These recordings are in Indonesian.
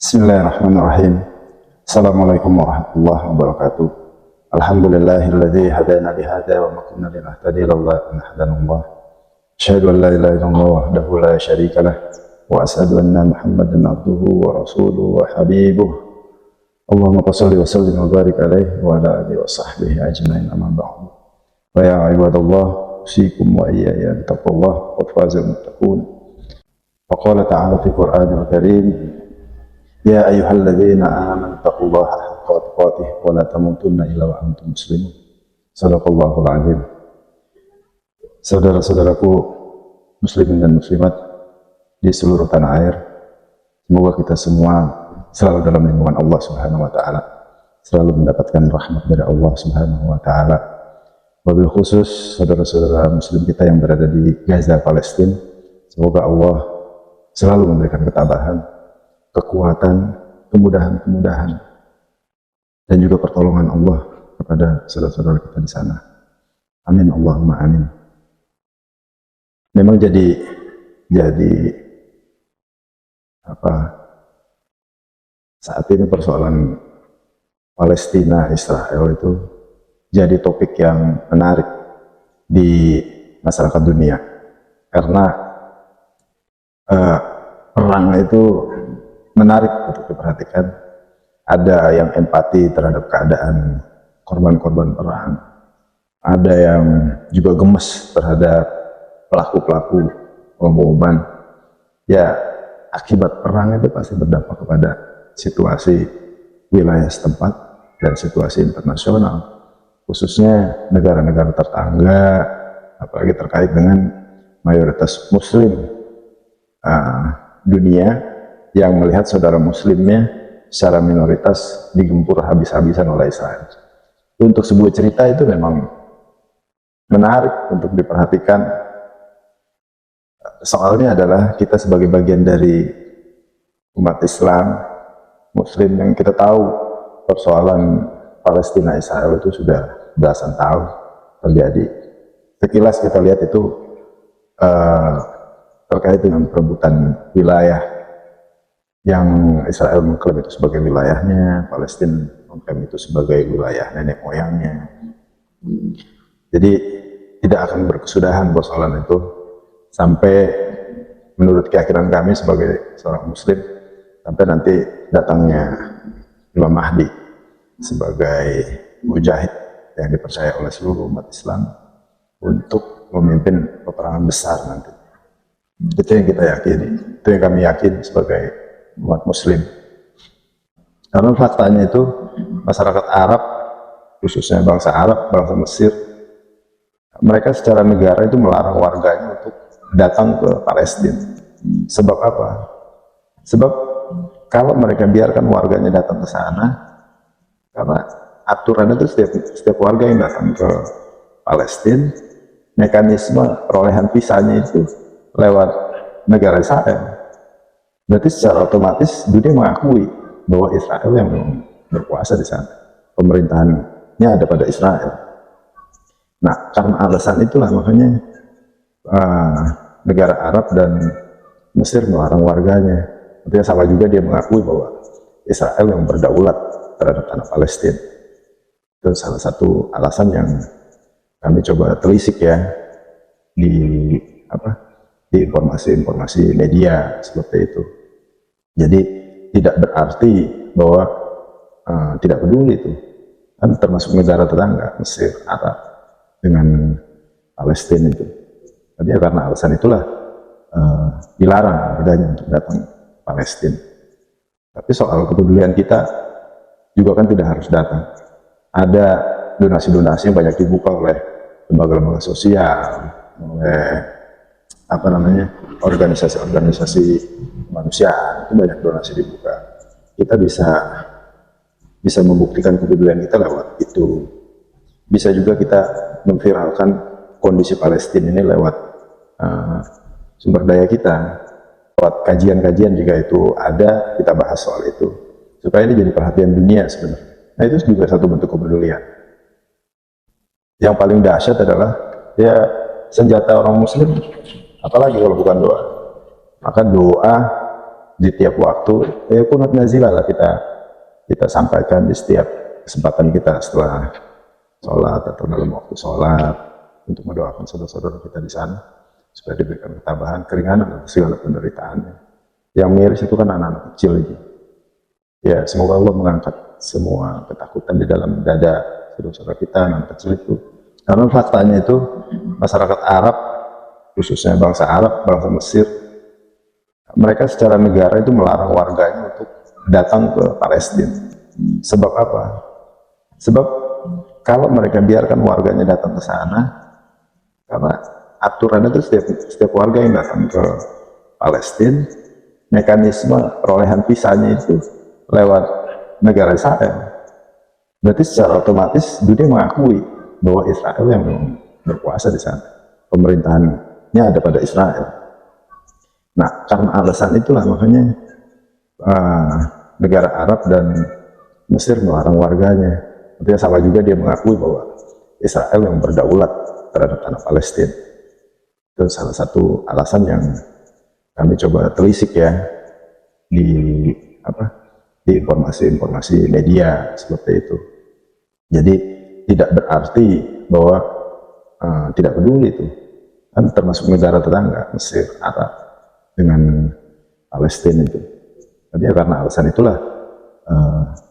Bismillahirrahmanirrahim. Assalamualaikum warahmatullahi wabarakatuh. Alhamdulillahilladzi hadana lihada wa ma kunna linahtadiya laula an hadanallah. Asyhadu an la ilaha illallah wahdahu la syarika lah wa asyhadu anna Muhammadan abduhu wa rasuluhu wa habibuh. Allahumma shalli wa sallim wa barik alaihi wa ala alihi wa sahbihi ajmain, amma ba'du. Wa ya ibadallah, usikum wa iyaya bittaqwallah qad fazal muttaqun. Wa qala ta'ala fi Qur'anil Karim, ya ayyuhalladzina amanu taqullaha haqqa tuqatih wa la tamutunna illa wa antum muslimun. Shadaqallahul azim. Saudara-saudaraku muslimin dan muslimat di seluruh tanah air, semoga kita semua selalu dalam lindungan Allah Subhanahu wa taala, selalu mendapatkan rahmat dari Allah Subhanahu wa taala. Wabil khusus saudara-saudara muslim kita yang berada di Gaza, Palestina, semoga Allah selalu memberikan ketabahan, kekuatan, kemudahan-kemudahan, dan juga pertolongan Allah kepada saudara-saudara kita di sana. Amin, Allahumma amin. Memang jadi saat ini persoalan Palestina Israel itu jadi topik yang menarik di masyarakat dunia, karena perang itu menarik untuk diperhatikan. Ada yang empati terhadap keadaan korban-korban perang, ada yang juga gemes terhadap pelaku-pelaku pemboman. Ya, akibat perang itu pasti berdampak kepada situasi wilayah setempat dan situasi internasional, khususnya negara-negara tetangga, apalagi terkait dengan mayoritas muslim dunia yang melihat saudara muslimnya secara minoritas digempur habis-habisan oleh Israel. Untuk sebuah cerita itu memang menarik untuk diperhatikan. Soalnya adalah kita sebagai bagian dari umat Islam muslim yang kita tahu persoalan Palestina Israel itu sudah belasan tahun terjadi. Sekilas kita lihat itu terkait dengan perebutan wilayah yang Israel mengklaim itu sebagai wilayahnya, Palestina mengklaim itu sebagai wilayah nenek moyangnya. Jadi tidak akan berkesudahan persoalan itu sampai, menurut keyakinan kami sebagai seorang muslim, sampai nanti datangnya Imam Mahdi sebagai mujahid yang dipercaya oleh seluruh umat Islam untuk memimpin peperangan besar nanti. Itu yang kita yakini, itu yang kami yakini sebagai umat muslim. Karena faktanya itu masyarakat Arab, khususnya bangsa Arab, bangsa Mesir, mereka secara negara itu melarang warganya untuk datang ke Palestina. Sebab apa? Sebab kalau mereka biarkan warganya datang ke sana, karena aturan itu setiap warga yang datang ke Palestina, mekanisme perolehan visanya itu lewat negara Israel. Berarti secara otomatis dunia mengakui bahwa Israel yang berkuasa di sana. Pemerintahannya ada pada Israel. Nah, karena alasan itulah makanya negara Arab dan Mesir melarang warganya. Artinya sama juga dia mengakui bahwa Israel yang berdaulat terhadap tanah Palestina. Itu salah satu alasan yang kami coba telisik ya di informasi-informasi media seperti itu. Jadi tidak berarti bahwa tidak peduli itu, kan termasuk negara tetangga Mesir, Arab dengan Palestina itu. Tapi ya karena alasan itulah dilarang warganya untuk datang ke Palestina. Tapi soal kepedulian kita juga kan tidak harus datang. Ada donasi-donasi yang banyak dibuka oleh lembaga-lembaga sosial, oleh organisasi-organisasi kemanusiaan, itu banyak donasi dibuka. Kita bisa membuktikan kepedulian kita lewat itu. Bisa juga kita memviralkan kondisi Palestina ini lewat sumber daya kita, lewat kajian-kajian jika itu ada, kita bahas soal itu supaya ini jadi perhatian dunia sebenarnya. Nah, itu juga satu bentuk kepedulian. Yang paling dahsyat adalah ya senjata orang muslim, apalagi kalau bukan doa. Maka doa di tiap waktu, ya kunut nazilah lah kita sampaikan di setiap kesempatan kita setelah sholat atau dalam waktu sholat, untuk mendoakan saudara-saudara kita di sana supaya diberikan ketabahan, keringanan atas segala penderitaannya. Yang miris itu kan anak-anak kecil itu. Ya, semoga Allah mengangkat semua ketakutan di dalam dada saudara-saudara kita, anak kecil itu. Karena faktanya itu masyarakat Arab, khususnya bangsa Arab, bangsa Mesir, mereka secara negara itu melarang warganya untuk datang ke Palestina. Sebab apa? Sebab kalau mereka biarkan warganya datang ke sana, karena aturan itu setiap warga yang datang ke Palestina, mekanisme perolehan visanya itu lewat negara Israel. Berarti secara otomatis dunia mengakui bahwa Israel yang berkuasa di sana. Pemerintahannya ada pada Israel. Nah, karena alasan itulah makanya negara Arab dan Mesir melarang warganya. Artinya sama juga dia mengakui bahwa Israel yang berdaulat terhadap tanah Palestina. Itu salah satu alasan yang kami coba telisik ya di informasi-informasi media seperti itu. Jadi tidak berarti bahwa tidak peduli itu, kan termasuk negara tetangga Mesir, Arab dengan Palestina itu. Tapi ya karena alasan itulah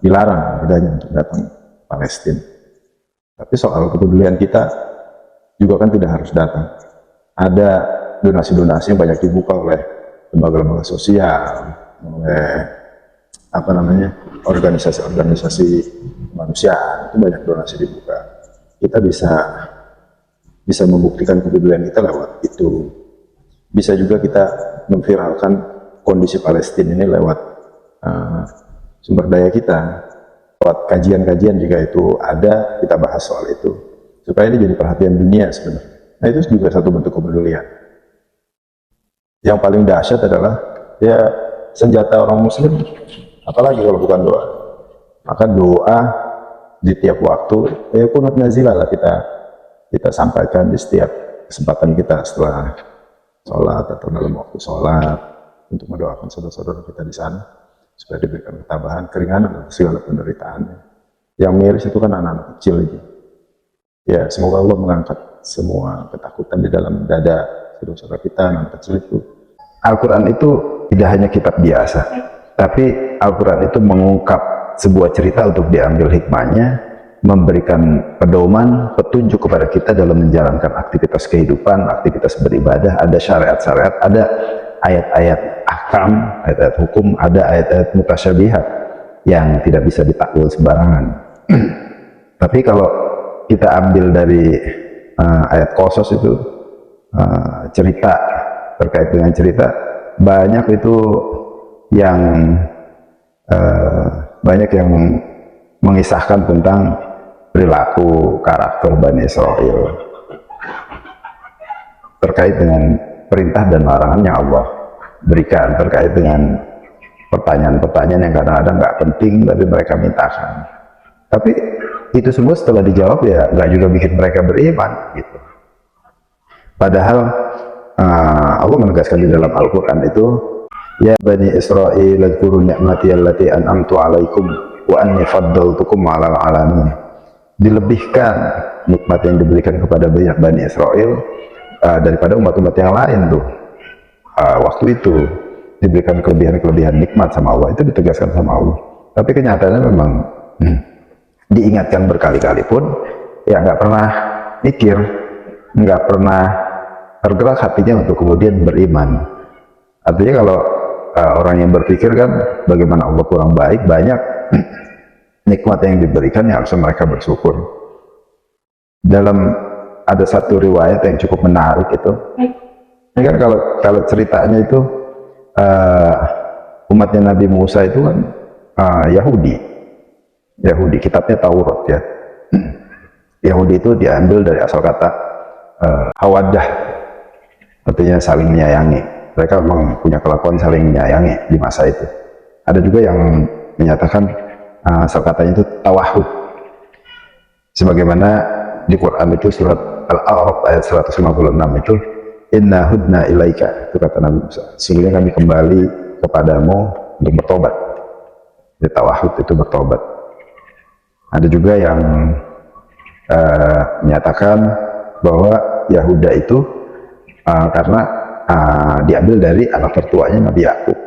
dilarang warganya untuk datang ke Palestina. Tapi soal kepedulian kita juga kan tidak harus datang. Ada donasi-donasi yang banyak dibuka oleh lembaga-lembaga sosial, oleh organisasi-organisasi kemanusiaan, itu banyak donasi dibuka. Kita bisa membuktikan kepedulian kita lewat itu. Bisa juga kita memviralkan kondisi Palestina ini lewat sumber daya kita, lewat kajian-kajian jika itu ada, kita bahas soal itu supaya ini jadi perhatian dunia sebenarnya. Nah, itu juga satu bentuk kepedulian. Yang paling dahsyat adalah ya senjata orang muslim, apalagi kalau bukan doa. Maka doa di tiap waktu, ya kunut nazilah lah kita sampaikan di setiap kesempatan kita setelah sholat atau dalam waktu sholat, untuk mendoakan saudara-saudara kita di sana supaya diberikan ketabahan, keringanan atas segala penderitaannya. Yang miris itu kan anak-anak kecil itu. Ya, semoga Allah mengangkat semua ketakutan di dalam dada saudara-saudara kita, anak kecil itu. Al-Quran itu tidak hanya kitab biasa, tapi Al-Quran itu mengungkap sebuah cerita untuk diambil hikmahnya, memberikan pedoman, petunjuk kepada kita dalam menjalankan aktivitas kehidupan, aktivitas beribadah. Ada syariat-syariat, ada ayat-ayat ahkam, ayat-ayat hukum, ada ayat-ayat mutasyabihat yang tidak bisa ditakwil sembarangan. Tapi kalau kita ambil dari ayat Qasas itu, cerita, terkait dengan cerita, banyak itu yang mengisahkan tentang perilaku karakter Bani Israel terkait dengan perintah dan larangan yang Allah berikan, terkait dengan pertanyaan-pertanyaan yang kadang-kadang nggak penting tapi mereka mintakan. Tapi itu semua setelah dijawab ya nggak juga bikin mereka beriman gitu. Padahal Allah menegaskan di dalam Al-Quran itu, ya Bani Israel adhkuru ni'mati allati an'amtu alaikum wa anni faddaltukum 'alal 'alamin. Dilebihkan nikmat yang diberikan kepada banyak Bani Israel daripada umat-umat yang lain tuh. Waktu itu diberikan kelebihan-kelebihan nikmat sama Allah, itu ditegaskan sama Allah. Tapi kenyataannya memang diingatkan berkali-kali pun ya nggak pernah mikir, nggak pernah tergerak hatinya untuk kemudian beriman. Artinya kalau orang yang berpikir kan bagaimana Allah kurang baik, banyak nikmat yang diberikan yang harusnya mereka bersyukur. Dalam ada satu riwayat yang cukup menarik itu, ini kan kalau ceritanya itu umatnya Nabi Musa itu kan Yahudi, kitabnya Taurat ya. Yahudi itu diambil dari asal kata hawadah, artinya saling menyayangi. Mereka memang punya kelakuan saling menyayangi di masa itu. Ada juga yang menyatakan asal katanya itu tawahud. Sebagaimana di Quran itu surat Al-A'raf ayat 156 itu, inna hudna ilaika, itu kata Nabi Musa, sehingga kami kembali kepadamu untuk bertobat. Di tawahud itu bertobat. Ada juga yang menyatakan bahwa Yahuda itu karena diambil dari anak tertuanya Nabi Yakub,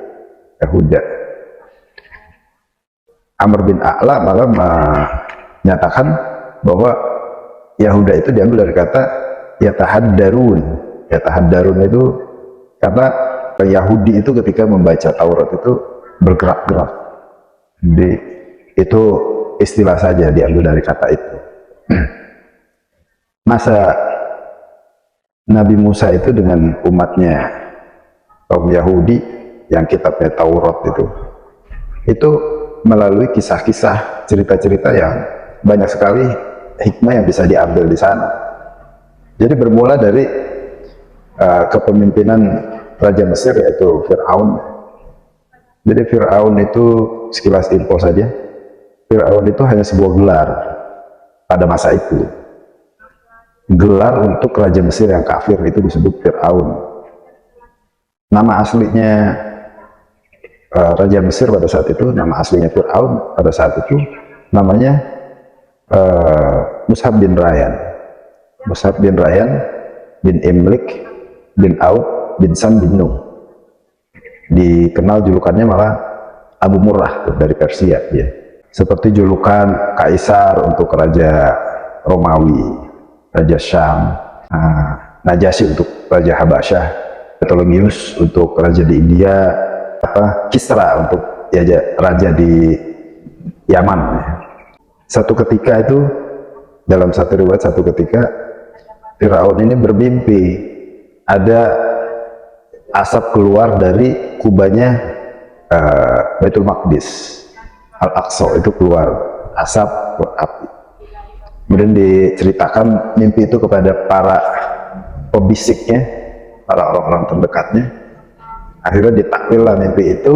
Yahuda. Amr bin A'la malah menyatakan bahwa Yahuda itu diambil dari kata yatahaddarun. Yatahaddarun itu karena Yahudi itu ketika membaca Taurat itu bergerak-gerak. Jadi itu istilah saja diambil dari kata itu. Masa Nabi Musa itu dengan umatnya kaum Yahudi yang kitabnya Taurat itu melalui kisah-kisah, cerita-cerita yang banyak sekali hikmah yang bisa diambil di sana. Jadi bermula dari kepemimpinan Raja Mesir yaitu Fir'aun. Jadi Fir'aun itu sekilas info saja, Fir'aun itu hanya sebuah gelar pada masa itu. Gelar untuk Raja Mesir yang kafir itu disebut Fir'aun. Nama aslinya Raja Mesir pada saat itu, nama aslinya Fir'aun pada saat itu namanya Mushab bin Rayan. Mushab bin Rayan bin Imlik bin Auf bin Sam bin Nuh. Dikenal julukannya malah Abu Murrah dari Persia dia. Seperti julukan Kaisar untuk Raja Romawi, Raja Syam, Najasyi untuk Raja Habasyah, Ptolemeus untuk Raja di India, Kisra untuk Raja di Yaman. Satu ketika itu, dalam satu riwayat, satu ketika Firaun ini bermimpi ada asap keluar dari kubahnya Baitul Maqdis, Al-Aqsa itu keluar asap, api. Kemudian diceritakan mimpi itu kepada para pebisiknya, para orang-orang terdekatnya. Akhirnya ditakwillah mimpi itu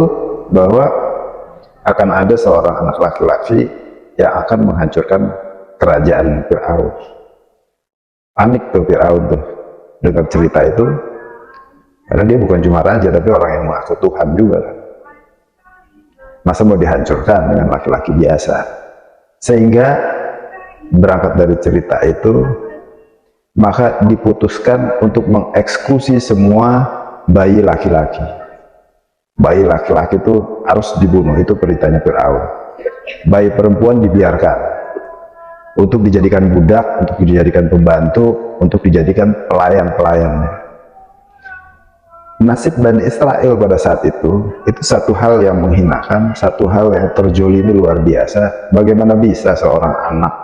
bahwa akan ada seorang anak laki-laki yang akan menghancurkan kerajaan Fir'aun. Panik tuh Fir'aun tuh dengan cerita itu, karena dia bukan cuma raja tapi orang yang mengaku Tuhan juga kan. Masa mau dihancurkan dengan laki-laki biasa? Sehingga berangkat dari cerita itu, maka diputuskan untuk mengeksekusi semua bayi laki-laki. Bayi laki-laki itu harus dibunuh, itu perintahnya Fir'aun. Bayi perempuan dibiarkan untuk dijadikan budak, untuk dijadikan pembantu, untuk dijadikan pelayan-pelayannya. Nasib Bani Israel pada saat itu satu hal yang menghinakan, satu hal yang terjolimi luar biasa. Bagaimana bisa seorang anak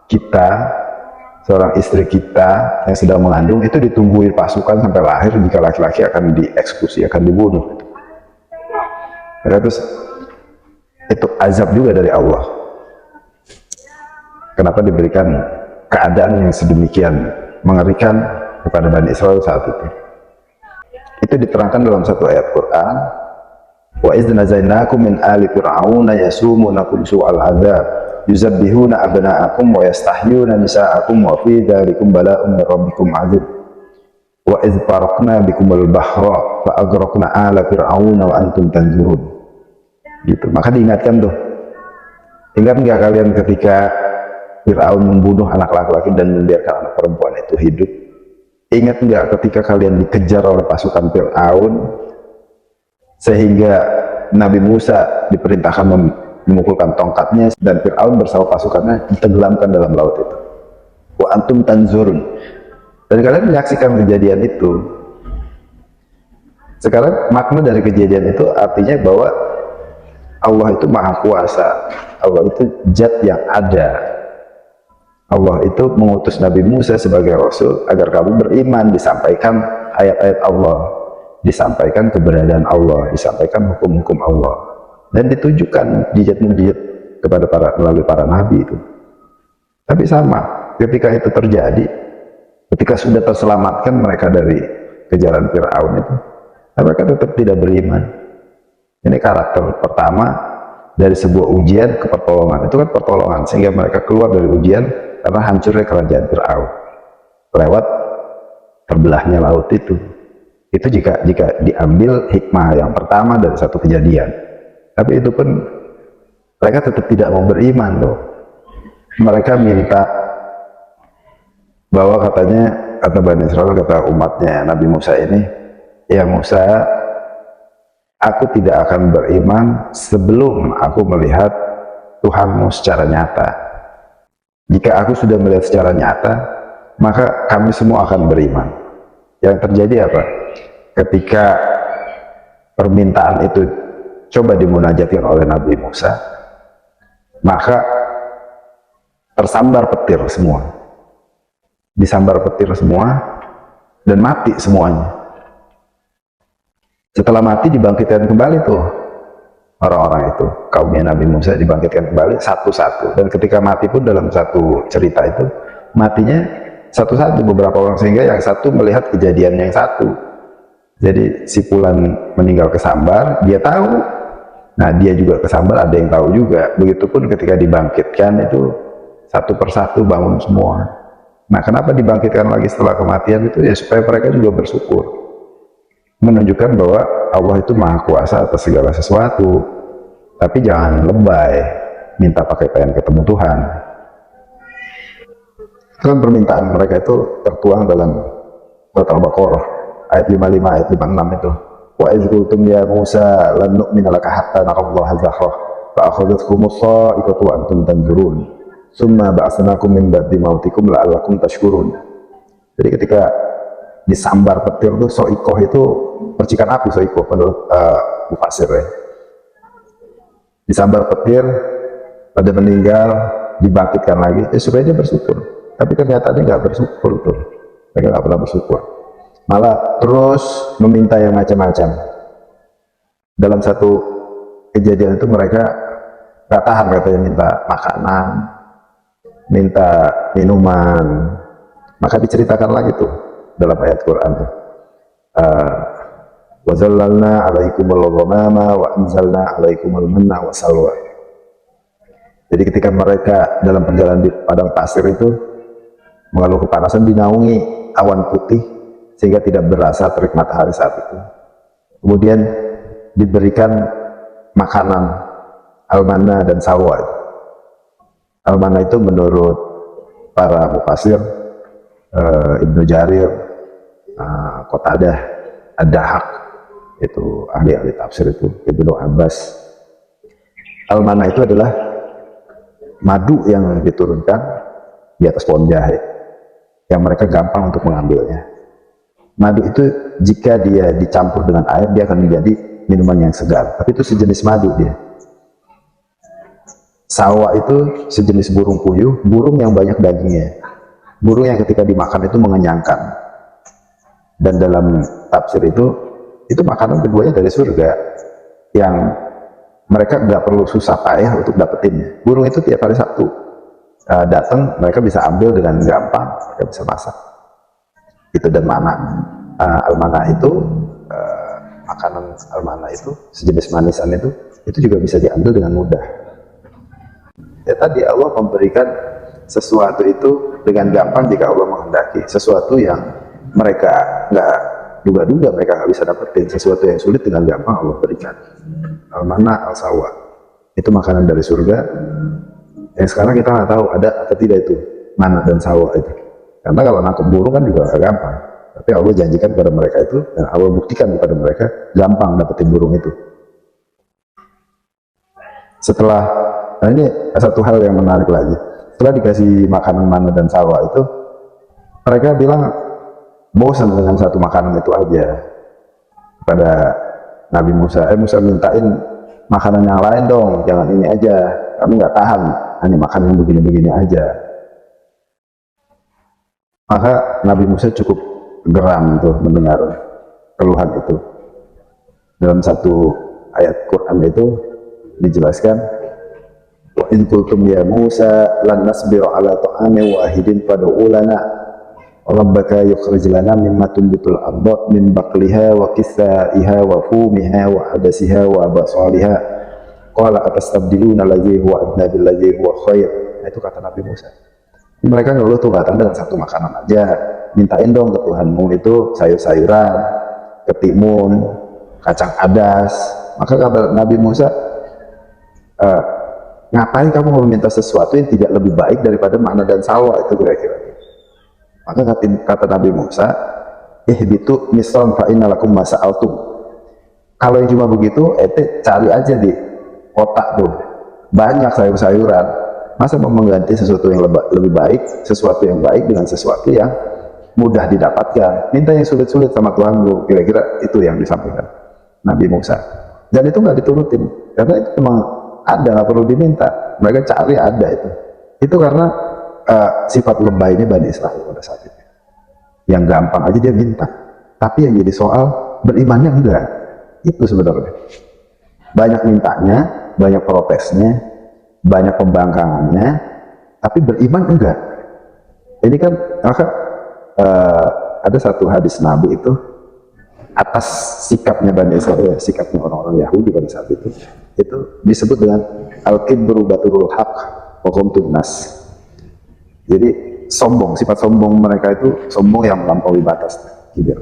kita, seorang istri kita yang sedang mengandung itu ditungguin pasukan sampai lahir, jika laki-laki akan dieksekusi, akan dibunuh. Terus itu azab juga dari Allah. Kenapa diberikan keadaan yang sedemikian mengerikan kepada Bani Israel saat itu? Itu diterangkan dalam satu ayat Quran. Wa idz nazainakum min ali fir'auna yasumunakum su'al adzab yuzabbihuna abna'akum wa yastahyuna nisa'akum wa fi dzalikum bala'un min rabbikum 'adzim. Wa idz faraqna bikumul bahra fa agraqna ala fir'auna wa antum tanzurun. Gitu. Maka diingatkan tuh. Ingat nggak kalian ketika Fir'aun membunuh anak laki-laki dan membiarkan anak perempuan itu hidup? Ingat nggak ketika kalian dikejar oleh pasukan Fir'aun sehingga Nabi Musa diperintahkan memukulkan tongkatnya dan Fir'aun bersama pasukannya ditenggelamkan dalam laut itu. Wa antum tanzurun. Dan kalian menyaksikan kejadian itu. Sekarang makna dari kejadian itu artinya bahwa Allah itu maha kuasa. Allah itu zat yang ada. Allah itu mengutus Nabi Musa sebagai Rasul agar kamu beriman, disampaikan ayat-ayat Allah, disampaikan keberadaan Allah, disampaikan hukum-hukum Allah, dan ditujukan mujizat-mujizat kepada melalui para Nabi itu. Tapi sama, ketika itu terjadi, ketika sudah terselamatkan mereka dari kejaran Fir'aun itu, mereka tetap tidak beriman. Ini karakter pertama dari sebuah ujian ke pertolongan. Itu kan pertolongan, sehingga mereka keluar dari ujian karena hancurnya kerajaan Fir'aun lewat terbelahnya laut itu. Itu jika diambil hikmah yang pertama dari satu kejadian. Tapi itu pun mereka tetap tidak mau beriman loh. Mereka minta bahwa katanya, kata Bani Israel, kata umatnya Nabi Musa ini, ya Musa, aku tidak akan beriman sebelum aku melihat Tuhanmu secara nyata. Jika aku sudah melihat secara nyata, maka kami semua akan beriman. Yang terjadi apa? Ketika permintaan itu coba dimunajatkan oleh Nabi Musa, maka tersambar petir semua, disambar petir semua dan mati semuanya. Setelah mati dibangkitkan kembali tuh orang-orang itu, kaumnya Nabi Musa dibangkitkan kembali satu-satu. Dan ketika mati pun dalam satu cerita itu matinya satu-satu, beberapa orang, sehingga yang satu melihat kejadian yang satu. Jadi si Fulan meninggal kesambar, dia tahu. Nah, dia juga kesambar, ada yang tahu juga. Begitupun ketika dibangkitkan itu satu persatu bangun semua. Nah, kenapa dibangkitkan lagi setelah kematian itu? Ya supaya mereka juga bersyukur. Menunjukkan bahwa Allah itu maha kuasa atas segala sesuatu. Tapi jangan lebay, minta pakai pengen ketemu Tuhan. Kan permintaan mereka itu tertuang dalam surat Al-Baqarah ayat 55, ayat 56 itu. Wa idz qultum ya Musa lan nu'mina laka hatta narallaha zahra fa akhadhatkumus sa'iqatu wa antum tanzurun summa ba'atsnakum min ba'di mautikum la'allakum tashkurun. Jadi ketika disambar petir itu, soikoh itu percikan api, soikoh menurut mufassir ya. Disambar petir, pada meninggal, dibangkitkan lagi, supaya dia bersyukur. Tapi ternyata dia nggak bersyukur tuh. Mereka nggak pernah bersyukur. Malah terus meminta yang macam-macam. Dalam satu kejadian itu mereka nggak tahan, katanya minta makanan, minta minuman. Maka diceritakan lagi tuh dalam ayat Quran tuh. Wa zallalna 'alaikumul ghamama wa anzalna 'alaikumul manna wa salwa. Jadi ketika mereka dalam perjalanan di padang pasir itu mengeluh kepanasan, dinaungi awan putih sehingga tidak berasa terik matahari saat itu. Kemudian diberikan makanan al-manna dan salwa. Al-manna itu menurut para mufassir, Ibnu Jarir, Qatadah, Ad-Dahak, itu ahli-ahli tafsir itu, Ibnu Abbas. Al-manna itu adalah madu yang diturunkan di atas pohon jahe, yang mereka gampang untuk mengambilnya. Madu itu jika dia dicampur dengan air, dia akan menjadi minuman yang segar, tapi itu sejenis madu dia. Salwa itu sejenis burung puyuh, burung yang banyak dagingnya, burung yang ketika dimakan itu mengenyangkan. Dan dalam tafsir itu makanan keduanya dari surga, yang mereka nggak perlu susah payah untuk dapetinnya. Burung itu tiap hari Sabtu datang, mereka bisa ambil dengan gampang, mereka bisa masak. Itu. Dan mana al-manna itu, makanan al-manna itu sejenis manisan itu juga bisa diambil dengan mudah. Ya tadi Allah memberikan sesuatu itu dengan gampang jika Allah menghendaki. Sesuatu yang mereka nggak duga-duga mereka nggak bisa dapetin, sesuatu yang sulit dengan gampang Allah berikan. Al-manna, al-salwa itu makanan dari surga yang sekarang kita nggak tahu ada atau tidak itu manna dan salwa itu. Karena kalau nangkep burung kan juga gak gampang, tapi Allah janjikan kepada mereka itu, dan Allah buktikan kepada mereka gampang dapetin burung itu. Setelah, nah ini satu hal yang menarik lagi, setelah dikasih makanan manna dan salwa itu, mereka bilang bosan dengan satu makanan itu aja. Pada Nabi Musa, Musa mintain makanan yang lain dong, jangan ini aja, kami nggak tahan hanya makan yang begini-begini aja. Maka Nabi Musa cukup geram tuh mendengar keluhan itu. Dalam satu ayat Quran itu dijelaskan, wa in qultum ya Musa lan nasbiru ala ta'amin wahidin fad'u lana rabbaka yukhrij lana mimma tunbitul ardh min baqliha wa qithaiha wa fumiha wa adasiha wa basaliha qala atastabdiluna alladhi huwa adna bil ladzi huwa khair. Itu kata Nabi Musa. Mereka ngeluh tuh, kata dengan satu makanan aja, mintain dong ke Tuhanmu itu sayur-sayuran, ketimun, kacang adas. Maka kata Nabi Musa, "Eh, ngapain kamu meminta sesuatu yang tidak lebih baik daripada mana dan salwa?" Itu kira-kira. Maka kata Nabi Musa, ihbitu misran fa inna lakum ma sa'altum. Kalau yang cuma begitu, cari aja di kotak tuh, banyak sayur-sayuran. Masa mau mengganti sesuatu yang lebih baik, sesuatu yang baik dengan sesuatu yang mudah didapatkan? Minta yang sulit-sulit sama Tuhanmu. Kira-kira itu yang disampaikan Nabi Musa. Dan itu nggak diturutin, karena itu memang ada, nggak perlu diminta. Mereka cari ada itu. Itu karena sifat lebaynya Bani Israel pada saat itu. Yang gampang aja dia minta, tapi yang jadi soal berimannya enggak. Itu sebenarnya banyak mintanya, banyak protesnya, banyak pembangkangannya, tapi beriman enggak. Ini kan maka ada satu hadis Nabi itu atas sikapnya Bani Israel, sikapnya orang-orang Yahudi pada saat itu disebut dengan al-kibru baturul haq wa qamtun nas. Jadi sombong, sifat sombong mereka itu sombong yang melampaui batas. Gitu.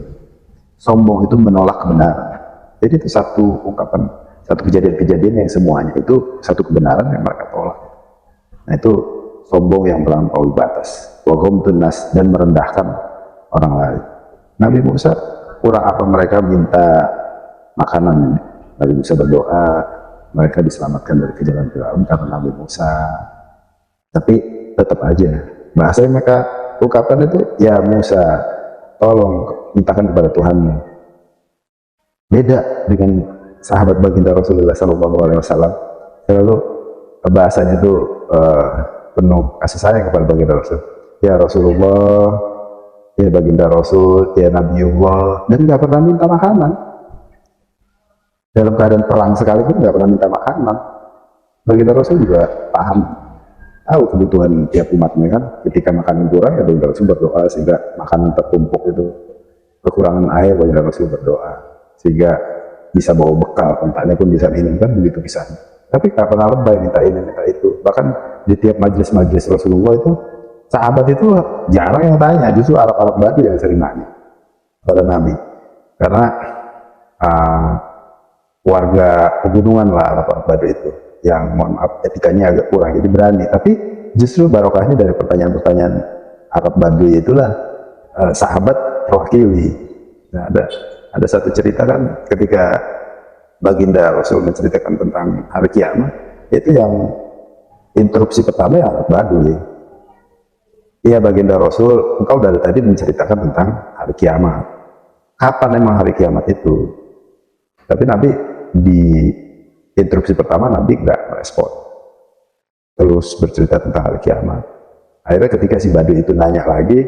Sombong itu menolak kebenaran. Jadi itu satu ungkapan, satu kejadian-kejadian yang semuanya itu satu kebenaran yang mereka tolak. Nah itu sombong yang melampaui batas. Wa qamtun nas, dan merendahkan orang lain. Nabi Musa kurang apa mereka minta makanan? Nabi Musa berdoa, mereka diselamatkan dari kejaran Firaun karena Nabi Musa. Tapi tetap aja bahasa yang mereka ungkapkan itu, ya Musa, tolong mintakan kepada Tuhanmu. Beda dengan sahabat baginda Rasulullah SAW. Lalu bahasanya itu penuh kasih sayang kepada baginda Rasul. Ya Rasulullah, ya baginda Rasul, ya Nabiullah, dan nggak pernah minta makanan. Dalam keadaan perang sekalipun nggak pernah minta makanan. Baginda Rasul juga paham, tahu kebutuhan tiap umatnya kan. Ketika makanan kurang, ya baginda Rasul berdoa sehingga makanan tertumpuk itu. Kekurangan air, baginda Rasul berdoa sehingga bisa bawa bekal, tempatnya pun bisa minum, kan begitu kisahnya. Tapi nggak pernah lebay minta ini minta itu. Bahkan di tiap majelis Rasulullah itu, sahabat itu jarang yang tanya, justru Arab-Arab Badu yang sering nanya pada Nabi. Karena warga pegunungan lah Arab-Arab Badu itu, yang mohon maaf etikanya agak kurang, jadi berani. Tapi justru barokahnya dari pertanyaan-pertanyaan Arab Badu itulah sahabat terwakili. Nah, ada satu cerita kan ketika baginda Rasul menceritakan tentang hari kiamat, itu yang interupsi pertama ya Arab Badu. Iya baginda Rasul, engkau dari tadi menceritakan tentang hari kiamat. Kapan emang hari kiamat itu? Tapi Nabi di interupsi pertama Nabi nggak merespon, terus bercerita tentang hari kiamat. Akhirnya ketika si Badu itu nanya lagi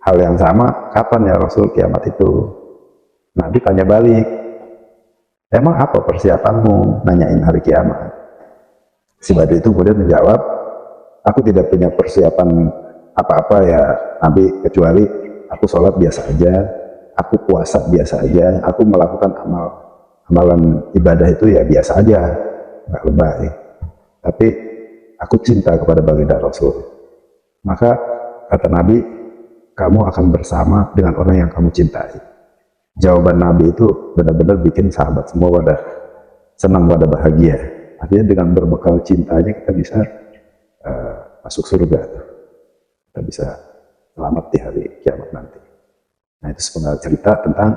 hal yang sama, kapan ya Rasul kiamat itu? Nabi tanya balik, emang apa persiapanmu nanyain hari kiamat? Si Badu itu kemudian menjawab, aku tidak punya persiapan apa-apa ya Nabi, kecuali aku sholat biasa aja, aku puasa biasa aja, aku melakukan amalan ibadah itu ya biasa aja, nggak lebay. Tapi aku cinta kepada baginda Rasul. Maka kata Nabi, kamu akan bersama dengan orang yang kamu cintai. Jawaban Nabi itu benar-benar bikin sahabat semua pada senang, pada bahagia. Artinya dengan berbekal cintanya kita bisa masuk surga. Kita bisa selamat di hari kiamat nanti. Nah itu sebenarnya cerita tentang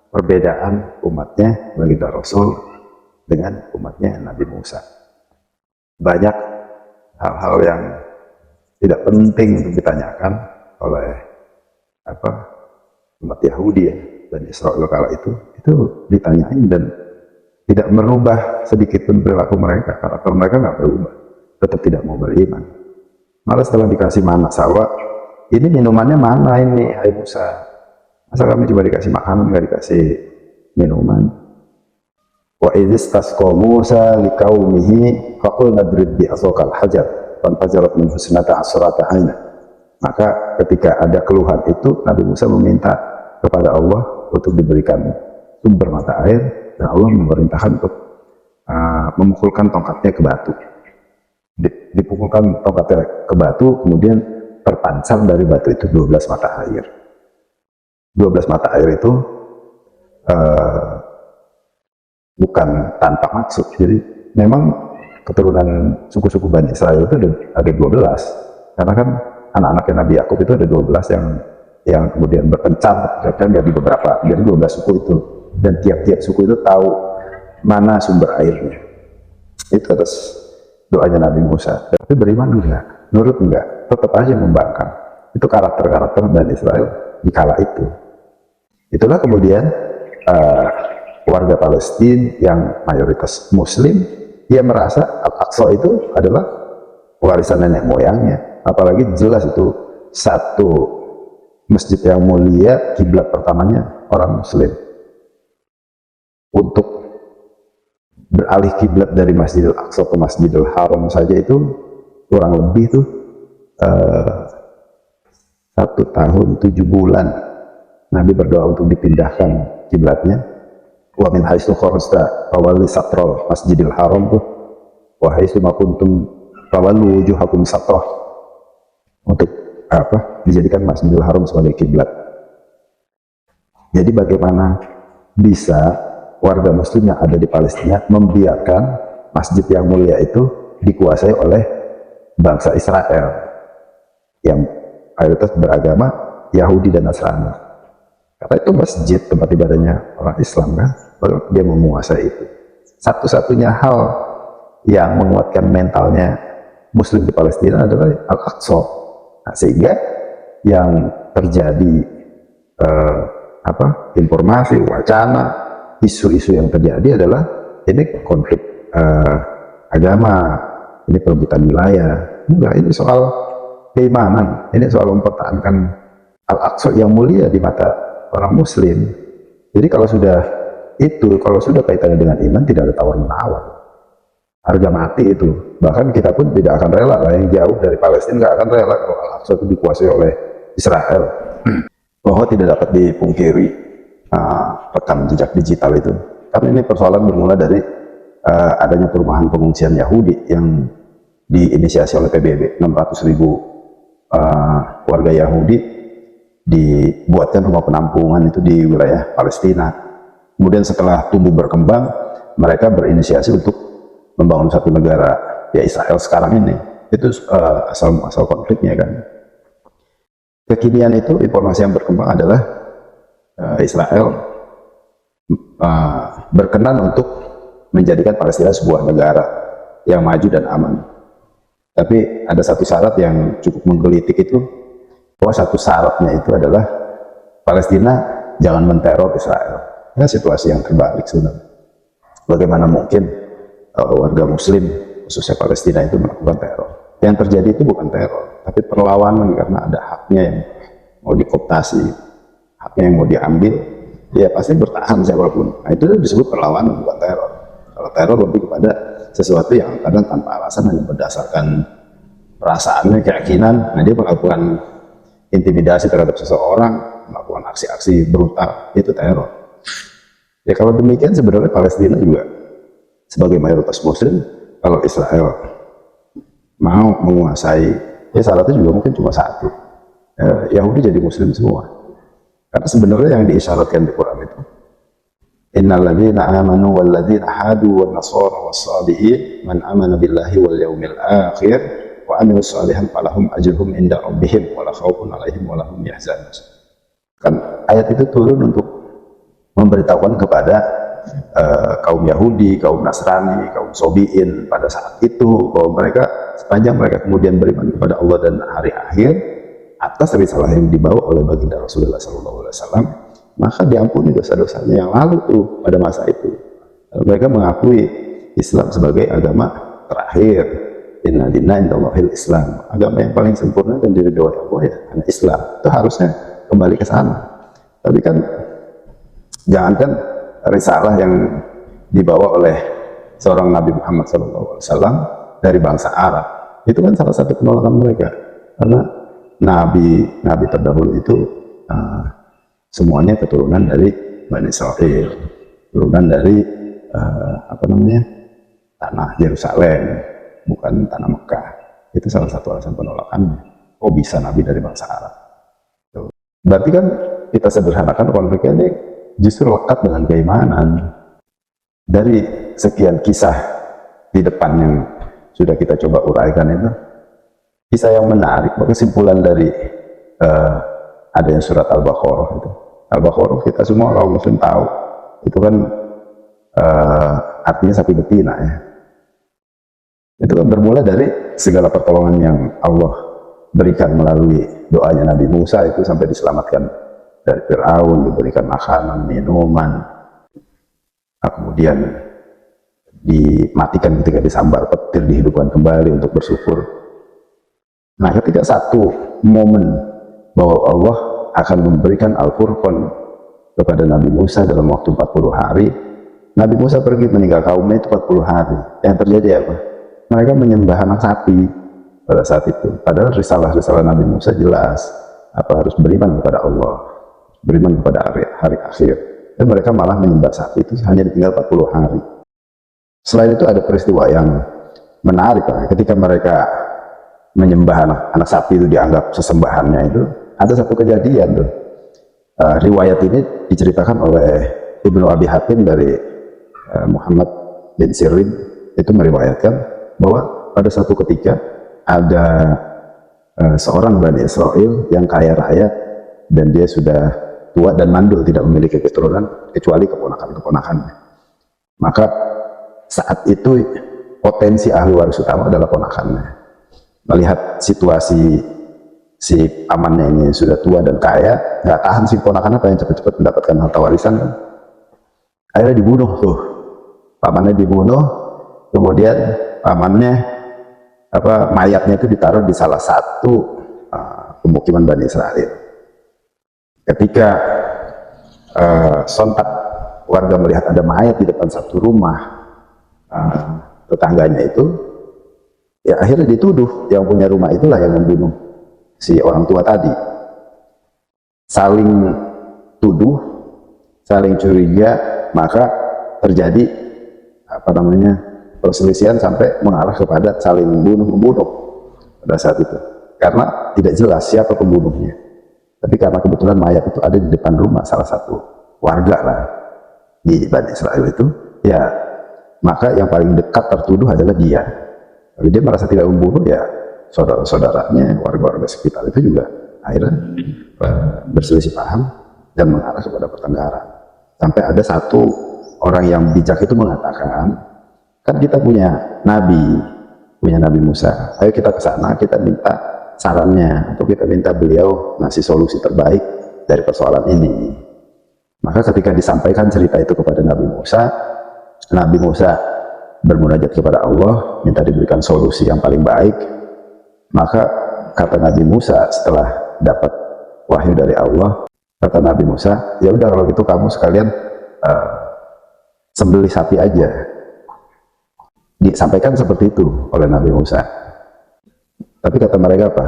perbedaan umatnya baginda Rasul dengan umatnya Nabi Musa. Banyak hal-hal yang tidak penting untuk ditanyakan oleh umat Yahudi ya, dan Israel kala itu ditanyain dan tidak merubah sedikit pun perilaku mereka. Karakter mereka nggak berubah, tetap tidak mau beriman. Malah setelah dikasih mana salwa, ini minumannya mana ini, hai Musa? Masa kami coba dikasih makanan, nggak dikasih minuman? Wa idhistasqa Musa liqaumihi faqul nadrib bi asaqal hajar fanfajarat min husnata asrata aina. Maka ketika ada keluhan itu, Nabi Musa meminta kepada Allah untuk diberikan sumber mata air, dan Allah memerintahkan untuk memukulkan tongkatnya ke batu. Dipukulkan tongkatnya ke batu, kemudian terpancar dari batu itu 12 mata air. 12 mata air itu eh, bukan tanpa maksud. Jadi memang keturunan suku-suku Bani Israel itu ada 12, karena kan anak-anaknya Nabi Yakub itu ada 12 yang kemudian berpencar jadi beberapa, jadi 12 suku itu, dan tiap-tiap suku itu tahu mana sumber airnya. Itu atas doanya Nabi Musa. Tapi beriman enggak, nurut enggak, tetap aja membangkang. Itu karakter-karakter Bani Israel di kala itu. Itulah kemudian warga Palestina yang mayoritas Muslim, dia merasa Al-Aqsa itu adalah warisan nenek moyangnya. Apalagi jelas itu satu masjid yang mulia, kiblat pertamanya orang Muslim. Untuk beralih kiblat dari Masjidil Aqsa ke Masjidil Haram saja itu kurang lebih tuh 1 tahun 7 bulan Nabi berdoa untuk dipindahkan kiblatnya. Wa min haitsu kharajta fawalli satrul Masjidil Haram tuh, wa haitsu ma kuntum fawallu wujuhakum satrah, untuk dijadikan Masjidil Haram sebagai kiblat. Jadi bagaimana bisa warga Muslim yang ada di Palestina membiarkan masjid yang mulia itu dikuasai oleh bangsa Israel yang mayoritas beragama Yahudi dan Nasrani? Karena itu masjid tempat ibadahnya orang Islam kan, bagaimana dia menguasai itu? Satu-satunya hal yang menguatkan mentalnya Muslim di Palestina adalah Al-Aqsa. Nah, sehingga yang terjadi informasi, wacana, isu-isu yang terjadi adalah ini konflik agama, ini perebutan wilayah. Enggak, ini soal keimanan, ini soal mempertahankan Al-Aqsa yang mulia di mata orang Muslim. Jadi kalau sudah kaitannya dengan iman, tidak ada tawar-menawar, harga mati itu. Bahkan kita pun tidak akan rela lah, yang jauh dari Palestina nggak akan rela kalau Al-Aqsa itu dikuasai oleh Israel. Bahwa tidak dapat dipungkiri rekam jejak digital itu, karena ini persoalan bermula dari adanya perumahan pengungsian Yahudi yang diinisiasi oleh PBB. 600.000 warga Yahudi dibuatkan rumah penampungan itu di wilayah Palestina. Kemudian setelah tumbuh berkembang, mereka berinisiasi untuk membangun satu negara, ya Israel sekarang ini. Itu asal konfliknya kan. Kekinian itu informasi yang berkembang adalah Israel berkenan untuk menjadikan Palestina sebuah negara yang maju dan aman. Tapi ada satu syarat yang cukup menggelitik itu, bahwa satu syaratnya itu adalah Palestina jangan menteror Israel. Ya, situasi yang terbalik sebenarnya. Bagaimana mungkin warga Muslim, khususnya Palestina, itu melakukan teror? Yang terjadi itu bukan teror, tapi perlawanan, karena ada haknya yang mau dikooptasi, haknya yang mau diambil, ya pasti bertahan siapapun. Nah, itu disebut perlawanan, bukan teror. Kalau teror lebih kepada sesuatu yang kadang tanpa alasan, hanya berdasarkan perasaannya, keyakinan. Nah, dia melakukan intimidasi terhadap seseorang, melakukan aksi-aksi brutal, itu teror. Ya kalau demikian sebenarnya Palestina juga sebagai mayoritas Muslim, kalau Israel mau menguasai, ya syaratnya juga mungkin cuma satu, Yahudi jadi Muslim semua. Karena sebenarnya yang diisyaratkan di Quran itu, innal ladzina amanu wal ladzina hadu wan nasara was-sabiin man amana billahi wal yaumil akhir wa amilus shalihan falahum ajruhum inda rabbihim wala khaufun alaihim wala hum yahzanun. Kan ayat itu turun untuk memberitahukan kepada kaum Yahudi, kaum Nasrani, kaum Sobiin pada saat itu, bahwa mereka sepanjang mereka kemudian beriman kepada Allah dan hari akhir atas risalah yang dibawa oleh baginda Rasulullah SAW, maka diampuni dosa-dosanya yang lalu tuh pada masa itu. Mereka mengakui Islam sebagai agama terakhir. Inna dina indallahil Islam, agama yang paling sempurna dan diridhoi Allah ya hanya Islam. Itu harusnya kembali ke sana. Tapi kan jangankan risalah yang dibawa oleh seorang Nabi Muhammad SAW dari bangsa Arab, itu kan salah satu penolakan mereka, karena nabi terdahulu itu semuanya keturunan dari Bani Israel, turunan dari tanah Yerusalem, bukan tanah Mekah. Itu salah satu alasan penolakannya. Oh, bisa nabi dari bangsa Arab. Berarti kan kita sederhanakan konfliknya ini justru lekat dengan keimanan. Dari sekian kisah di depan yang sudah kita coba uraikan itu, kisah yang menarik, kesimpulan dari adanya surat Al-Baqarah itu. Al-Baqarah kita semua orang muslim tahu, itu kan artinya sapi betina ya. Itu kan bermula dari segala pertolongan yang Allah berikan melalui doanya Nabi Musa itu sampai diselamatkan dari Fir'aun, diberikan makanan, minuman, kemudian dimatikan ketika disambar petir, dihidupkan kembali untuk bersyukur. Nah, ketika satu momen bahwa Allah akan memberikan Al-Furqan kepada Nabi Musa dalam waktu 40 hari, Nabi Musa pergi meninggal kaumnya itu 40 hari. Yang terjadi apa? Mereka menyembah anak sapi pada saat itu. Padahal risalah-risalah Nabi Musa jelas, apa harus beriman kepada Allah, beriman kepada hari akhir. Dan mereka malah menyembah sapi itu hanya ditinggal 40 hari. Selain itu ada peristiwa yang menarik, ketika mereka menyembah anak sapi itu dianggap sesembahannya itu, ada satu kejadian tuh. Riwayat ini diceritakan oleh Ibnu Abi Hatim dari Muhammad bin Sirin, itu meriwayatkan bahwa pada satu ketika ada seorang Bani Israel yang kaya raya dan dia sudah tua dan mandul, tidak memiliki keturunan kecuali keponakan-keponakannya. Maka saat itu potensi ahli waris utama adalah ponakannya. Melihat situasi si pamannya ini sudah tua dan kaya, nggak tahan si ponakannya pengen cepat-cepat mendapatkan harta warisan kan. Akhirnya dibunuh tuh, pamannya dibunuh, kemudian pamannya mayatnya itu ditaruh di salah satu pemukiman Bani Israel. Ketika sontak warga melihat ada mayat di depan satu rumah tetangganya itu, ya akhirnya dituduh yang punya rumah itulah yang membunuh si orang tua tadi. Saling tuduh, saling curiga, maka terjadi perselisihan sampai mengarah kepada saling membunuh pada saat itu, karena tidak jelas siapa pembunuhnya. Tapi karena kebetulan mayat itu ada di depan rumah salah satu warga lah di Bani Israel itu, ya maka yang paling dekat tertuduh adalah dia. Tapi dia merasa tidak membunuh, ya saudara-saudaranya, warga-warga sekitar itu juga akhirnya berselisih paham dan mengarah kepada pertengkaran. Sampai ada satu orang yang bijak itu mengatakan, kan kita punya Nabi Musa, ayo kita ke sana, kita minta sarannya, atau kita minta beliau ngasih solusi terbaik dari persoalan ini. Maka ketika disampaikan cerita itu kepada Nabi Musa bermunajat kepada Allah, minta diberikan solusi yang paling baik. Maka kata Nabi Musa setelah dapat wahyu dari Allah, kata Nabi Musa, ya udah kalau gitu kamu sekalian sembelih sapi aja. Disampaikan seperti itu oleh Nabi Musa. Tapi kata mereka apa?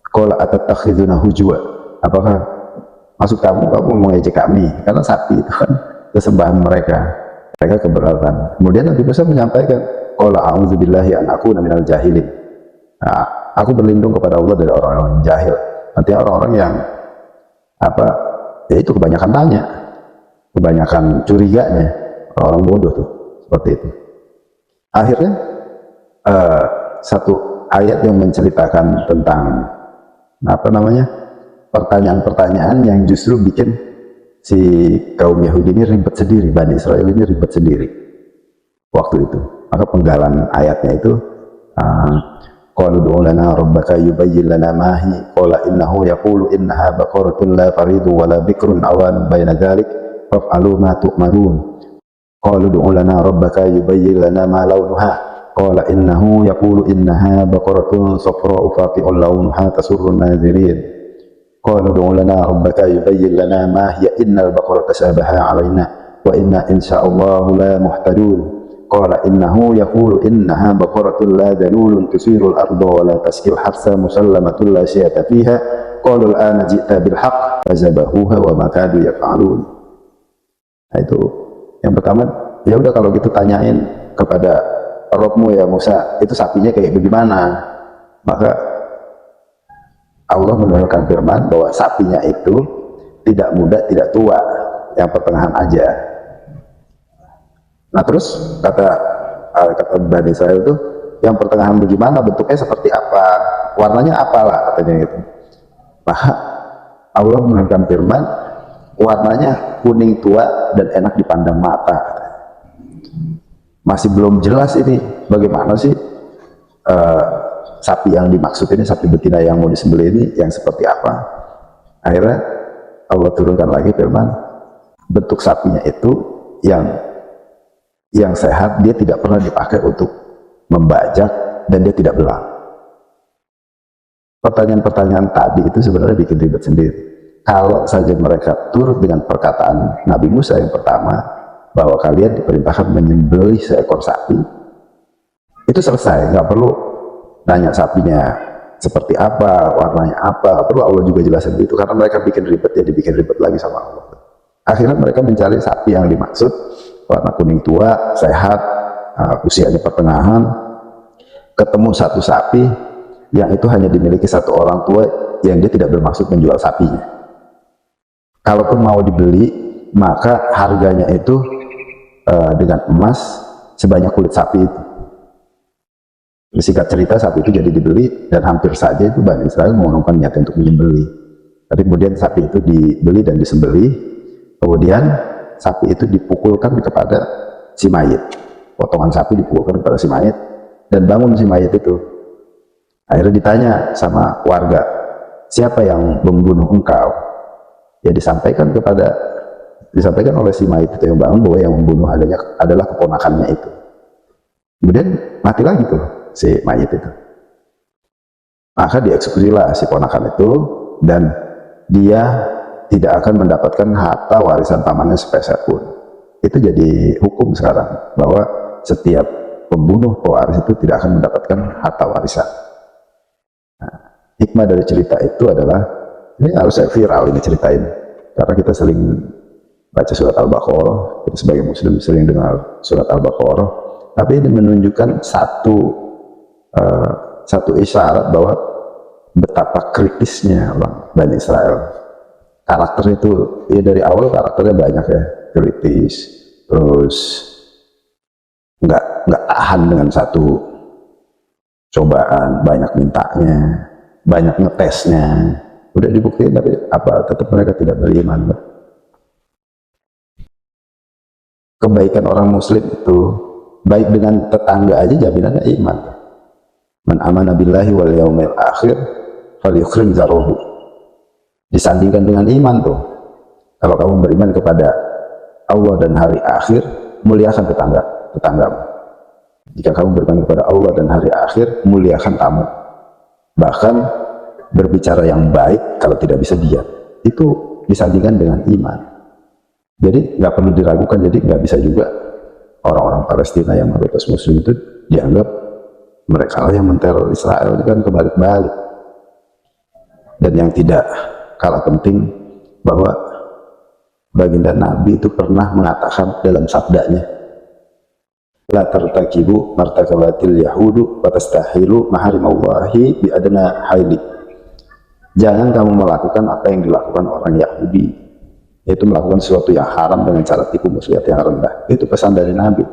Qala atattakhiduna hujwa. Apakah maksud kamu mengejek kami? Karena sapi itu kan kesembahan mereka. Mereka keberatan. Kemudian Nabi Musa menyampaikan, qala a'udzubillahi an akuna minal jahilin. Nah, aku berlindung kepada Allah dari orang-orang jahil. Artinya orang-orang yang ya itu kebanyakan tanya, kebanyakan curiganya, orang bodoh tuh, seperti itu. Akhirnya satu ayat yang menceritakan tentang pertanyaan-pertanyaan yang justru bikin si kaum Yahudi ini ribet sendiri, Bani Israel ini ribet sendiri waktu itu. Maka penggalan ayatnya itu qalu ud'u lana rabbaka yubayyin lana ma hi qala innahu yaqulu innaha baqaratun la faridu wa la bikrun awan baina dzalik fa'alu ma tu'marun. Qalu ud'u lana rabbaka yubayyin lana ma launuha qala innahu yaqulu innaha baqaratun safra'u faqi'un launuha tasurru an-nazirin. Qalu ud'u lana rabbaka yubayyin lana ma hiya innal baqarata tashabaha 'alaina wa inna insya'allahu la muhtadun. Qala innahu yaqulu innaha baqaratun la dalulun tusiru al-ardha wa la tasqil harsa musallamatun la syiyata fiha. Qalu al-ana ji'ta bil haqq fazabahuha wa ma kadu yaf'alun. Nah, itu yang pertama, ya udah kalau gitu tanyain kepada Rabbmu ya Musa, itu sapinya kayak bagaimana? Maka Allah menurunkan firman bahwa sapinya itu tidak muda, tidak tua, yang pertengahan aja. Nah terus kata Bani Israel itu, yang pertengahan bagaimana, bentuknya seperti apa, warnanya apalah katanya gitu. Maka Allah menurunkan firman, warnanya kuning tua dan enak dipandang mata. Masih belum jelas ini bagaimana sih sapi yang dimaksud ini, sapi betina yang mau disembelih ini yang seperti apa. Akhirnya Allah turunkan lagi firman, bentuk sapinya itu yang sehat, dia tidak pernah dipakai untuk membajak dan dia tidak belang. Pertanyaan-pertanyaan tadi itu sebenarnya bikin ribet sendiri. Kalau saja mereka turut dengan perkataan Nabi Musa yang pertama, bahwa kalian diperintahkan menyembelih seekor sapi, itu selesai, nggak perlu nanya sapinya seperti apa, warnanya apa, perlu Allah juga jelasin itu, karena mereka bikin ribet, ya dibikin ribet lagi sama Allah. Akhirnya mereka mencari sapi yang dimaksud, warna kuning tua, sehat, usianya pertengahan, ketemu satu sapi yang itu hanya dimiliki satu orang tua yang dia tidak bermaksud menjual sapinya. Kalaupun mau dibeli, maka harganya itu dengan emas sebanyak kulit sapi itu. Singkat cerita, sapi itu jadi dibeli dan hampir saja itu Bani Israel mengumumkan niat untuk menyembelih. Tapi kemudian sapi itu dibeli dan disembelih, kemudian sapi itu dipukulkan kepada si mayit. Potongan sapi dipukulkan kepada si mayit dan bangun si mayit itu. Akhirnya ditanya sama warga, siapa yang membunuh engkau? Ya disampaikan oleh si mayit itu yang bangun bahwa yang membunuh adalah keponakannya itu. Kemudian mati lagi tuh si mayit itu. Maka dieksekusilah si ponakan itu dan dia tidak akan mendapatkan harta warisan pamannya sepeser pun. Itu jadi hukum sekarang, bahwa setiap pembunuh pewaris itu tidak akan mendapatkan harta warisan. Nah, hikmah dari cerita itu adalah, ini harus saya viral ini ceritain, karena kita sering baca surat Al-Baqarah, kita sebagai muslim sering dengar surat Al-Baqarah, tapi ini menunjukkan satu isyarat bahwa betapa kritisnya orang Bani Israel. Karakter itu, ya dari awal karakternya banyak ya, kritis, terus nggak tahan dengan satu cobaan, banyak mintanya, banyak ngetesnya, udah dibuktiin tapi apa, tetap mereka tidak beriman. Kebaikan orang muslim itu, baik dengan tetangga aja jaminannya iman. Man amana billahi wal yaumil akhir falyukrim zaruhu. Disandingkan dengan iman tuh. Kalau kamu beriman kepada Allah dan hari akhir, muliakan tetanggamu. Jika kamu beriman kepada Allah dan hari akhir, muliakan tamu. Bahkan berbicara yang baik kalau tidak bisa diam. Itu disandingkan dengan iman. Jadi nggak perlu diragukan, jadi nggak bisa juga orang-orang Palestina yang mayoritas muslim itu dianggap mereka lah yang menteror Israel. Itu kan kebalik-balik. Dan yang tidak kalah penting, bahwa baginda Nabi itu pernah mengatakan dalam sabdanya, la tartakibu martakabatil yahudu watastahilu maharimallahi biadna haili. Jangan kamu melakukan apa yang dilakukan orang Yahudi, yaitu melakukan sesuatu yang haram dengan cara tipu muslihat yang rendah. Itu pesan dari Nabi.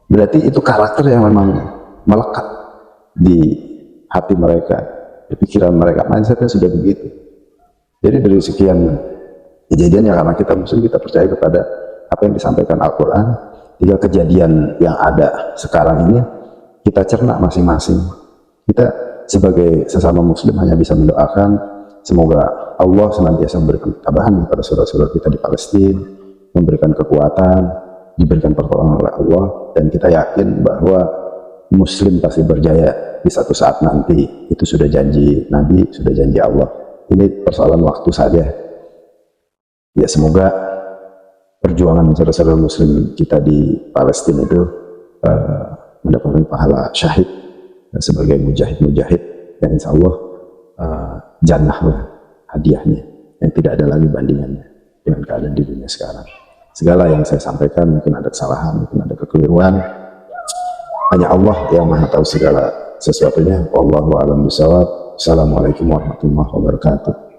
Berarti itu karakter yang memang melekat di hati mereka, di pikiran mereka, mindsetnya sudah begitu. Jadi dari sekian kejadian, ya karena kita muslim, kita percaya kepada apa yang disampaikan Al-Quran. 3 kejadian yang ada sekarang ini kita cerna masing-masing. Kita sebagai sesama muslim hanya bisa mendoakan semoga Allah senantiasa memberikan ketabahan kepada saudara-saudara kita di Palestina, memberikan kekuatan, diberikan pertolongan oleh Allah, dan kita yakin bahwa muslim pasti berjaya di satu saat nanti. Itu sudah janji Nabi, sudah janji Allah. Ini persoalan waktu saja. Ya semoga perjuangan saudara-saudara muslim kita di Palestina itu mendapatkan pahala syahid sebagai mujahid-mujahid, dan insya Allah jannah hadiahnya yang tidak ada lagi bandingannya dengan keadaan di dunia sekarang. Segala yang saya sampaikan mungkin ada kesalahan, mungkin ada kekeliruan, hanya Allah yang maha tahu segala sesuatunya. Wallahu a'lam bishawab. Assalamualaikum warahmatullahi wabarakatuh.